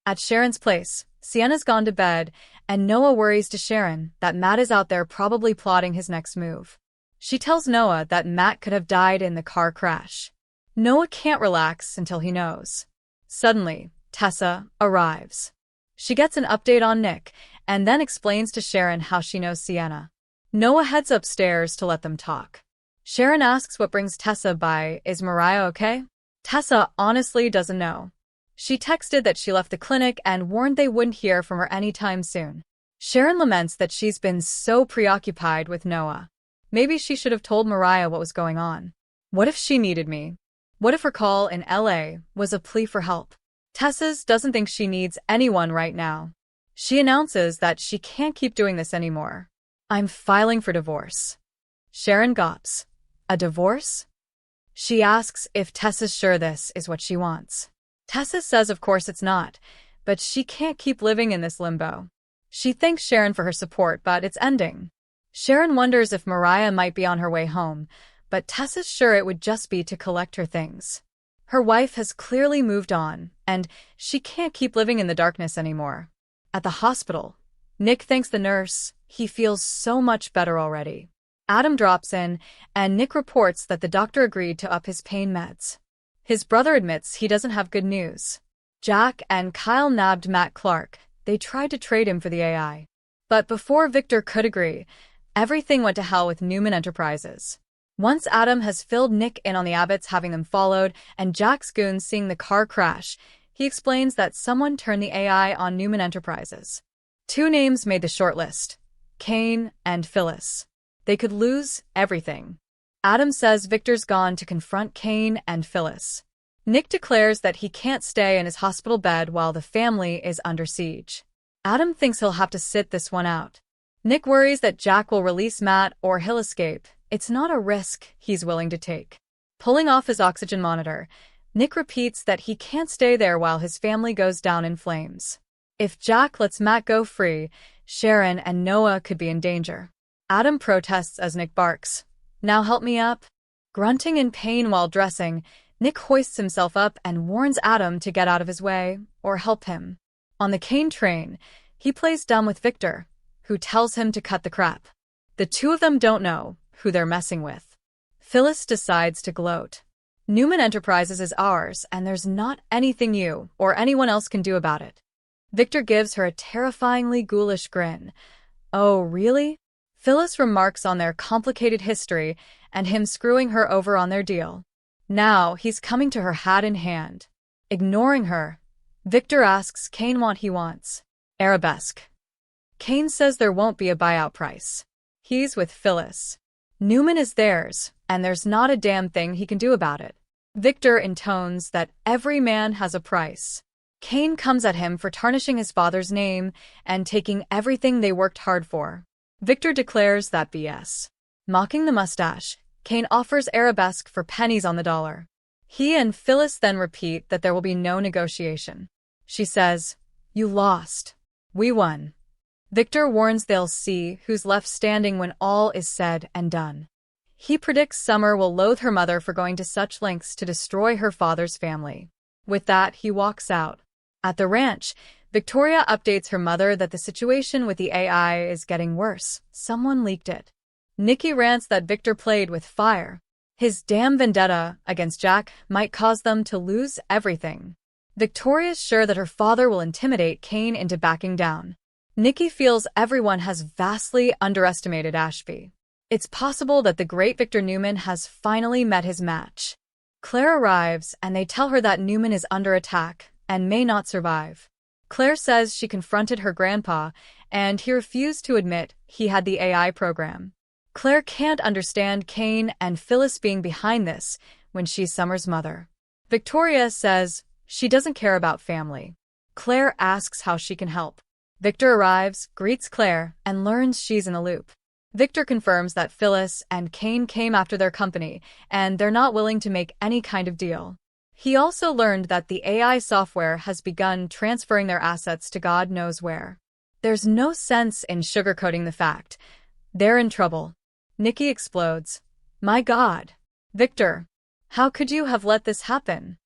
At Sharon's place, Sienna's gone to bed, and Noah worries to Sharon that Matt is out there probably plotting his next move. She tells Noah that Matt could have died in the car crash. Noah can't relax until he knows. Suddenly, Tessa arrives. She gets an update on Nick, and then explains to Sharon how she knows Sienna. Noah heads upstairs to let them talk. Sharon asks what brings Tessa by. Is Mariah okay? Tessa honestly doesn't know. She texted that she left the clinic and warned they wouldn't hear from her anytime soon. Sharon laments that she's been so preoccupied with Noah. Maybe she should have told Mariah what was going on. What if she needed me? What if her call in LA was a plea for help? Tessa doesn't think she needs anyone right now. She announces that she can't keep doing this anymore. I'm filing for divorce. Sharon gulps. A divorce? She asks if Tessa's sure this is what she wants. Tessa says of course it's not, but she can't keep living in this limbo. She thanks Sharon for her support, but it's ending. Sharon wonders if Mariah might be on her way home, but Tessa's sure it would just be to collect her things. Her wife has clearly moved on, and she can't keep living in the darkness anymore. At the hospital, Nick thanks the nurse. He feels so much better already. Adam drops in, and Nick reports that the doctor agreed to up his pain meds. His brother admits he doesn't have good news. Jack and Kyle nabbed Matt Clark. They tried to trade him for the AI. But before Victor could agree, everything went to hell with Newman Enterprises. Once Adam has filled Nick in on the Abbotts having them followed and Jack's goons seeing the car crash, he explains that someone turned the AI on Newman Enterprises. 2 names made the shortlist: Kane and Phyllis. They could lose everything. Adam says Victor's gone to confront Kane and Phyllis. Nick declares that he can't stay in his hospital bed while the family is under siege. Adam thinks he'll have to sit this one out. Nick worries that Jack will release Matt or he'll escape. It's not a risk he's willing to take. Pulling off his oxygen monitor, Nick repeats that he can't stay there while his family goes down in flames. If Jack lets Matt go free, Sharon and Noah could be in danger. Adam protests as Nick barks, "Now help me up." Grunting in pain while dressing, Nick hoists himself up and warns Adam to get out of his way or help him. On the Kane train, he plays dumb with Victor, who tells him to cut the crap. The 2 of them don't know who they're messing with. Phyllis decides to gloat. Newman Enterprises is ours, and there's not anything you or anyone else can do about it. Victor gives her a terrifyingly ghoulish grin. Oh, really? Phyllis remarks on their complicated history and him screwing her over on their deal. Now he's coming to her hat in hand. Ignoring her, Victor asks Kane what he wants. Arabesque. Kane says there won't be a buyout price. He's with Phyllis. Newman is theirs, and there's not a damn thing he can do about it. Victor intones that every man has a price. Kane comes at him for tarnishing his father's name and taking everything they worked hard for. Victor declares that BS. Mocking the mustache, Kane offers Arabesque for pennies on the dollar. He and Phyllis then repeat that there will be no negotiation. She says, "You lost. We won." Victor warns they'll see who's left standing when all is said and done. He predicts Summer will loathe her mother for going to such lengths to destroy her father's family. With that, he walks out. At the ranch, Victoria updates her mother that the situation with the AI is getting worse. Someone leaked it. Nikki rants that Victor played with fire. His damn vendetta against Jack might cause them to lose everything. Victoria's sure that her father will intimidate Kane into backing down. Nikki feels everyone has vastly underestimated Ashby. It's possible that the great Victor Newman has finally met his match. Claire arrives and they tell her that Newman is under attack and may not survive. Claire says she confronted her grandpa and he refused to admit he had the AI program. Claire can't understand Kane and Phyllis being behind this when she's Summer's mother. Victoria says she doesn't care about family. Claire asks how she can help. Victor arrives, greets Claire, and learns she's in the loop. Victor confirms that Phyllis and Kane came after their company, and they're not willing to make any kind of deal. He also learned that the AI software has begun transferring their assets to God knows where. There's no sense in sugarcoating the fact. They're in trouble. Nikki explodes. My God. Victor, how could you have let this happen?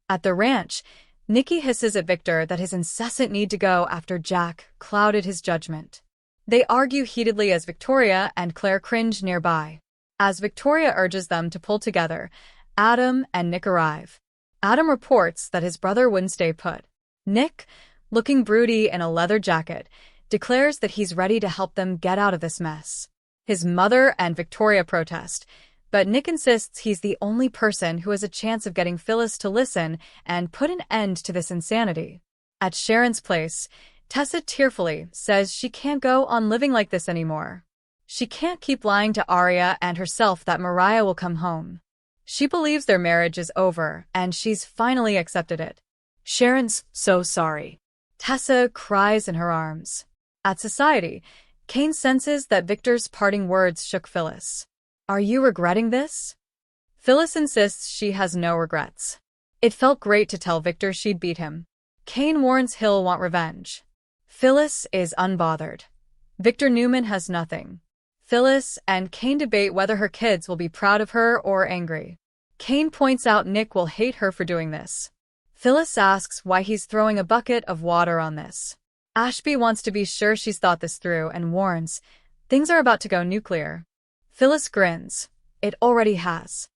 At the ranch, Nikki hisses at Victor that his incessant need to go after Jack clouded his judgment. They argue heatedly as Victoria and Claire cringe nearby. As Victoria urges them to pull together, Adam and Nick arrive. Adam reports that his brother wouldn't stay put. Nick, looking broody in a leather jacket, declares that he's ready to help them get out of this mess. His mother and Victoria protest, but Nick insists he's the only person who has a chance of getting Phyllis to listen and put an end to this insanity. At Sharon's place, Tessa tearfully says she can't go on living like this anymore. She can't keep lying to Arya and herself that Mariah will come home. She believes their marriage is over, and she's finally accepted it. Sharon's so sorry. Tessa cries in her arms. At Society, Kane senses that Victor's parting words shook Phyllis. Are you regretting this? Phyllis insists she has no regrets. It felt great to tell Victor she'd beat him. Kane warns he'll want revenge. Phyllis is unbothered. Victor Newman has nothing. Phyllis and Kane debate whether her kids will be proud of her or angry. Kane points out Nick will hate her for doing this. Phyllis asks why he's throwing a bucket of water on this. Ashby wants to be sure she's thought this through and warns, things are about to go nuclear. Phyllis grins. It already has.